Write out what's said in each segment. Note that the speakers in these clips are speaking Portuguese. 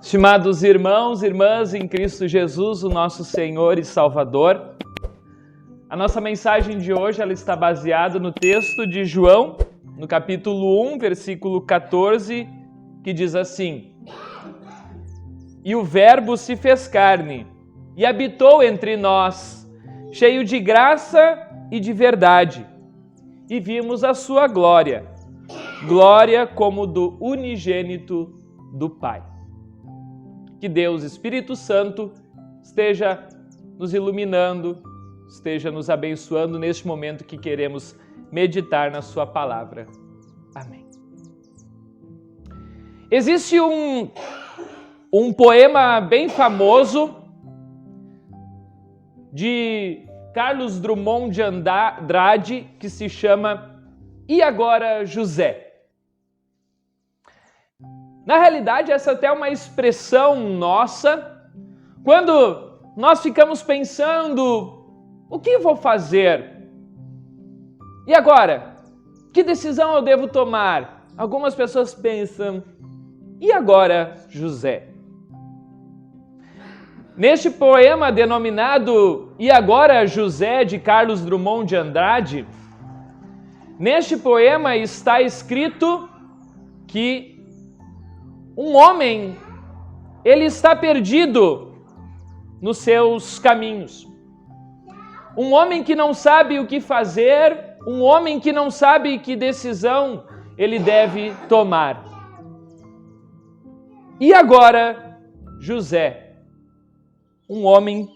Estimados irmãos e irmãs em Cristo Jesus, o nosso Senhor e Salvador, a nossa mensagem de hoje ela está baseada no texto de João, no capítulo 1, versículo 14, que diz assim: E o Verbo se fez carne e habitou entre nós, cheio de graça e de verdade, e vimos a sua glória, glória como do unigênito do Pai. Que Deus, Espírito Santo, esteja nos iluminando, esteja nos abençoando neste momento que queremos meditar na sua palavra. Amém. Existe um poema bem famoso de Carlos Drummond de Andrade que se chama E Agora, José? Na realidade, essa até é uma expressão nossa, quando nós ficamos pensando, o que vou fazer? E agora? Que decisão eu devo tomar? Algumas pessoas pensam, e agora, José? Neste poema denominado E Agora, José, de Carlos Drummond de Andrade, neste poema está escrito que um homem, ele está perdido nos seus caminhos. Um homem que não sabe o que fazer, um homem que não sabe que decisão ele deve tomar. E agora, José, um homem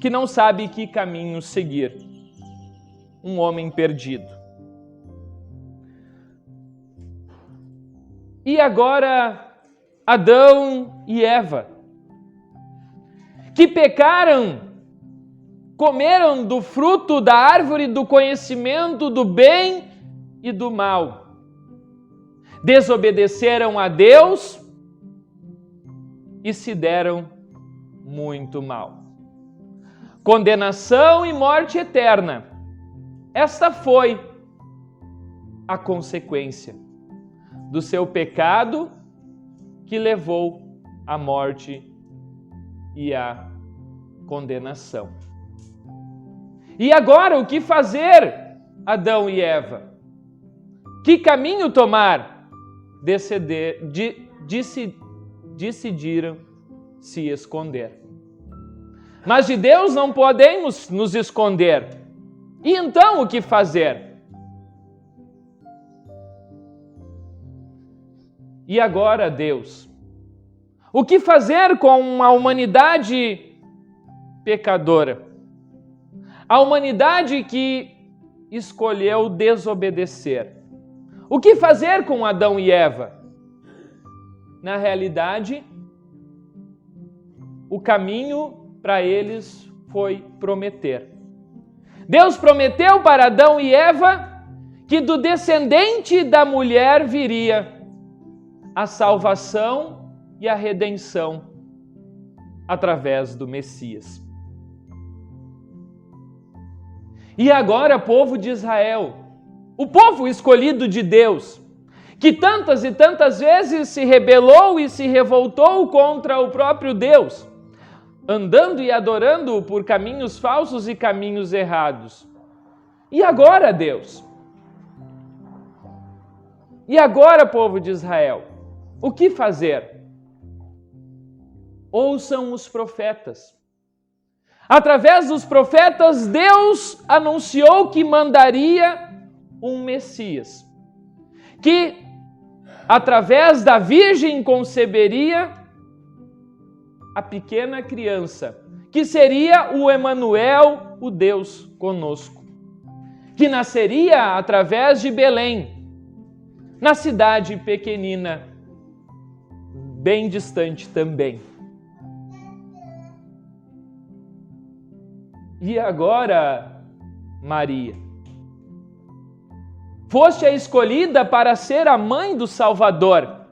que não sabe que caminho seguir. Um homem perdido. E agora, Adão e Eva, que pecaram, comeram do fruto da árvore do conhecimento do bem e do mal, desobedeceram a Deus e se deram muito mal. Condenação e morte eterna, esta foi a consequência do seu pecado que levou à morte e à condenação. E agora, o que fazer, Adão e Eva? Que caminho tomar? Decidiram se esconder. Mas de Deus não podemos nos esconder. E então, o que fazer? E agora, Deus? O que fazer com uma humanidade pecadora? A humanidade que escolheu desobedecer. O que fazer com Adão e Eva? Na realidade, o caminho para eles foi prometer. Deus prometeu para Adão e Eva que do descendente da mulher viria a salvação e a redenção através do Messias. E agora, povo de Israel, o povo escolhido de Deus, que tantas e tantas vezes se rebelou e se revoltou contra o próprio Deus, andando e adorando por caminhos falsos e caminhos errados. E agora, Deus? E agora, povo de Israel? O que fazer? Ouçam os profetas. Através dos profetas, Deus anunciou que mandaria um Messias, que através da Virgem conceberia a pequena criança, que seria o Emanuel, o Deus conosco, que nasceria através de Belém, na cidade pequenina, bem distante também. E agora, Maria, foste a escolhida para ser a mãe do Salvador.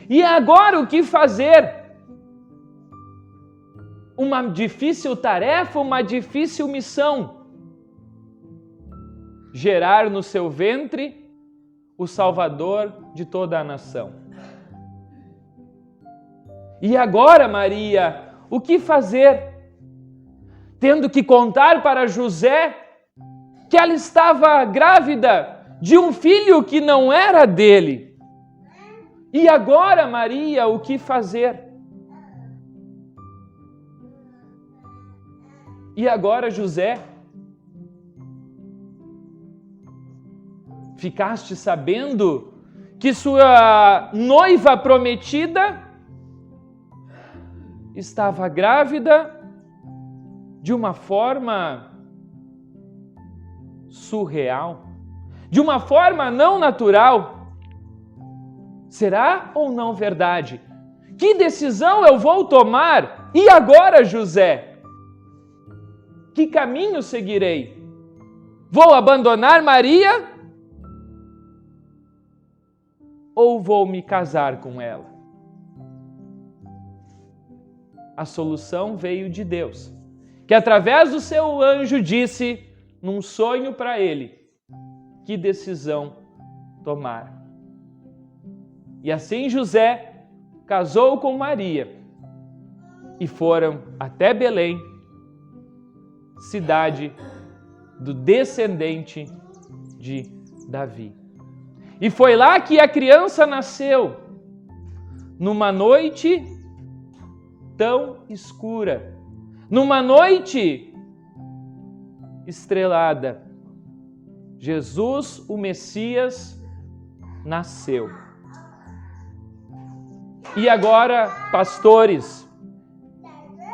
E agora o que fazer? Uma difícil tarefa, uma difícil missão. Gerar no seu ventre o Salvador de toda a nação. E agora, Maria, o que fazer? Tendo que contar para José que ela estava grávida de um filho que não era dele. E agora, Maria, o que fazer? E agora, José, ficaste sabendo que sua noiva prometida estava grávida de uma forma surreal, de uma forma não natural. Será ou não verdade? Que decisão eu vou tomar? E agora, José? Que caminho seguirei? Vou abandonar Maria? Ou vou me casar com ela? A solução veio de Deus, que através do seu anjo disse num sonho para ele que decisão tomar. E assim José casou com Maria e foram até Belém, cidade do descendente de Davi. E foi lá que a criança nasceu, numa noite tão escura, numa noite estrelada. Jesus, o Messias, nasceu. E agora, pastores,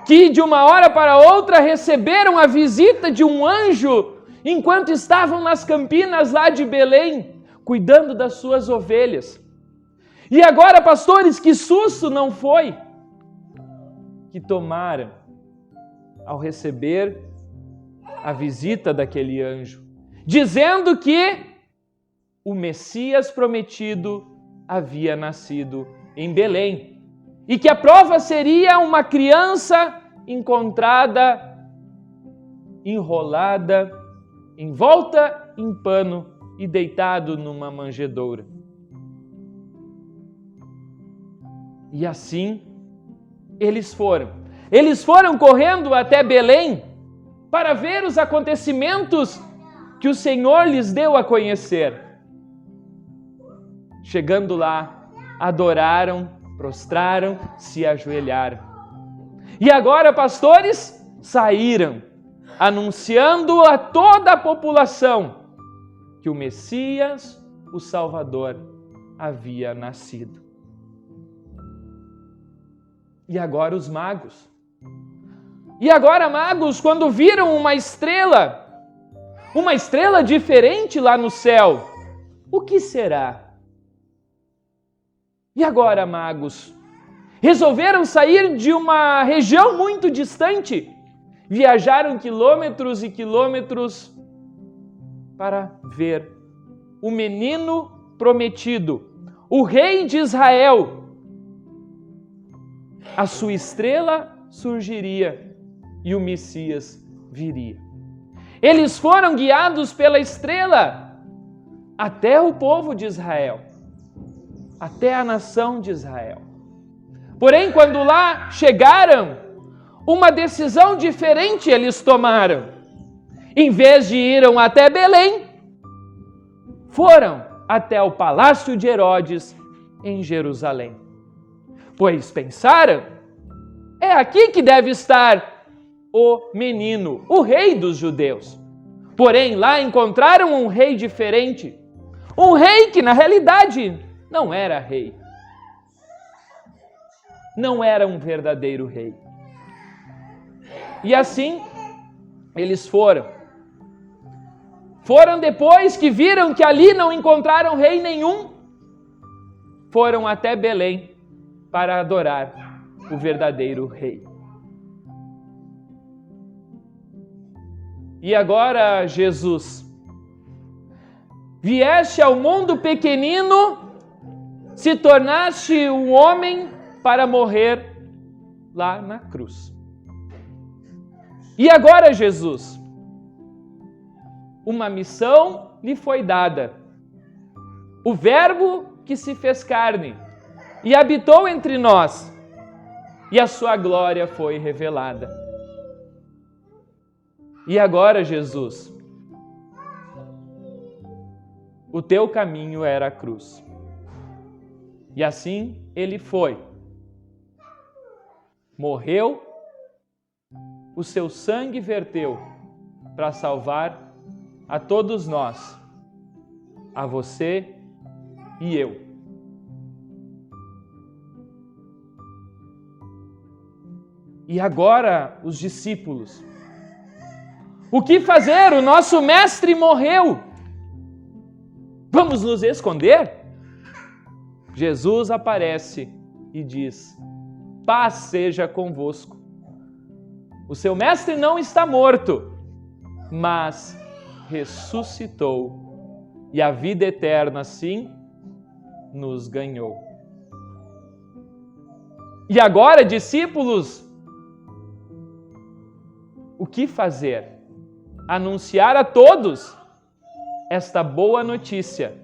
que de uma hora para outra receberam a visita de um anjo enquanto estavam nas campinas lá de Belém, cuidando das suas ovelhas. E agora, pastores, que susto não foi que tomaram ao receber a visita daquele anjo, dizendo que o Messias prometido havia nascido em Belém e que a prova seria uma criança encontrada, enrolada, envolta em pano e deitado numa manjedoura. E assim eles foram correndo até Belém para ver os acontecimentos que o Senhor lhes deu a conhecer. Chegando lá, adoraram, prostraram, se ajoelharam. E agora, pastores, saíram, anunciando a toda a população que o Messias, o Salvador, havia nascido. E agora os magos. E agora, magos, quando viram uma estrela diferente lá no céu, o que será? E agora, magos, resolveram sair de uma região muito distante, viajaram quilômetros e quilômetros para ver o menino prometido, o rei de Israel. A sua estrela surgiria e o Messias viria. Eles foram guiados pela estrela até o povo de Israel, até a nação de Israel. Porém, quando lá chegaram, uma decisão diferente eles tomaram. Em vez de irem até Belém, foram até o palácio de Herodes em Jerusalém. Pois pensaram, é aqui que deve estar o menino, o rei dos judeus. Porém, lá encontraram um rei diferente. Um rei que, na realidade, não era rei. Não era um verdadeiro rei. E assim, eles foram. Foram depois que viram que ali não encontraram rei nenhum. Foram até Belém para adorar o verdadeiro rei. E agora, Jesus, vieste ao mundo pequenino, se tornaste um homem para morrer lá na cruz. E agora, Jesus, uma missão lhe foi dada. O Verbo que se fez carne e habitou entre nós, e a sua glória foi revelada. E agora, Jesus, o teu caminho era a cruz. E assim ele foi. Morreu, o seu sangue verteu para salvar a todos nós, a você e eu. E agora os discípulos. O que fazer? O nosso mestre morreu. Vamos nos esconder? Jesus aparece e diz: paz seja convosco. O seu mestre não está morto, mas ressuscitou, e a vida eterna, sim, nos ganhou. E agora, discípulos, o que fazer? Anunciar a todos esta boa notícia.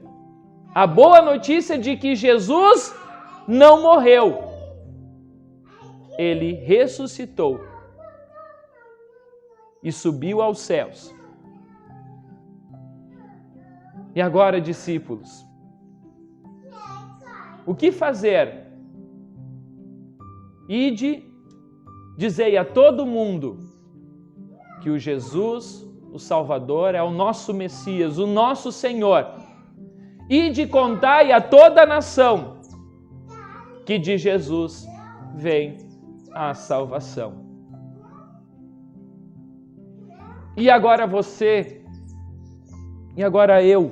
A boa notícia de que Jesus não morreu. Ele ressuscitou e subiu aos céus. E agora, discípulos, o que fazer? Ide, dizei a todo mundo que o Jesus, o Salvador, é o nosso Messias, o nosso Senhor. Ide contai a toda a nação que de Jesus vem a salvação. E agora você, e agora eu,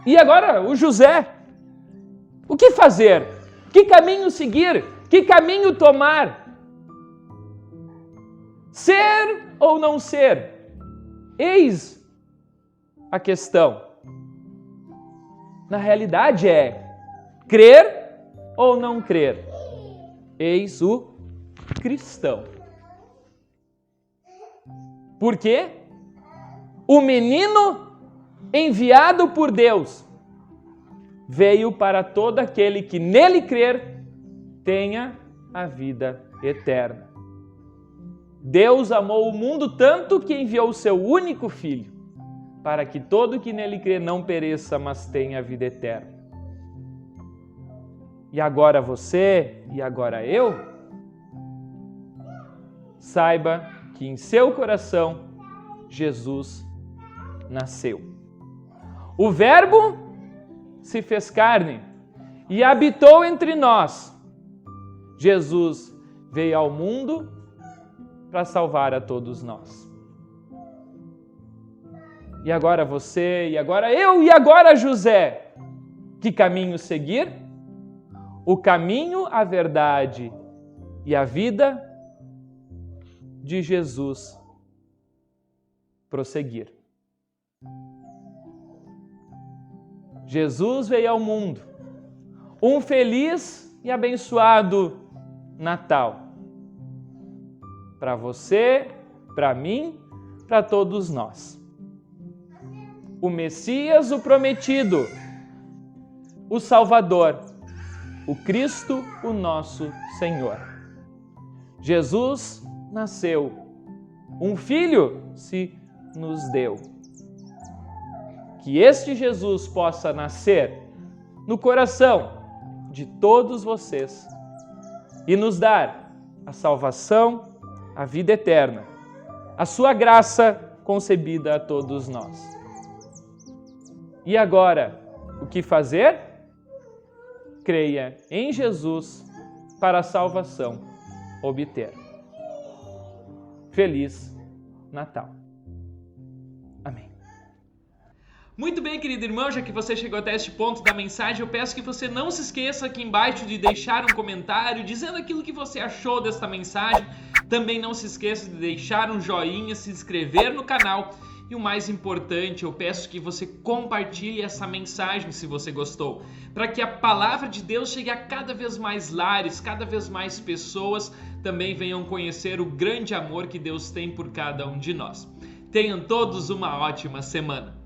e agora o José, o que fazer? Que caminho seguir? Que caminho tomar? Ser ou não ser? Eis a questão. Na realidade é crer ou não crer. Eis o cristão. Por quê? O menino enviado por Deus veio para todo aquele que nele crer tenha a vida eterna. Deus amou o mundo tanto que enviou o seu único Filho, para que todo que nele crê não pereça, mas tenha a vida eterna. E agora você, e agora eu, saiba que em seu coração Jesus nasceu. O Verbo se fez carne e habitou entre nós. Jesus veio ao mundo para salvar a todos nós. E agora você, e agora eu, e agora José. Que caminho seguir? O caminho, a verdade e a vida de Jesus prosseguir. Jesus veio ao mundo. Um feliz e abençoado Natal. Para você, para mim, para todos nós. O Messias, o prometido, o Salvador, o Cristo, o nosso Senhor. Jesus nasceu, um Filho se nos deu. Que este Jesus possa nascer no coração de todos vocês e nos dar a salvação, a vida eterna, a sua graça concebida a todos nós. E agora, o que fazer? Creia em Jesus para a salvação obter. Feliz Natal. Amém. Muito bem, querido irmão, já que você chegou até este ponto da mensagem, eu peço que você não se esqueça aqui embaixo de deixar um comentário dizendo aquilo que você achou desta mensagem. Também não se esqueça de deixar um joinha, se inscrever no canal e o mais importante, eu peço que você compartilhe essa mensagem se você gostou, para que a palavra de Deus chegue a cada vez mais lares, cada vez mais pessoas também venham conhecer o grande amor que Deus tem por cada um de nós. Tenham todos uma ótima semana.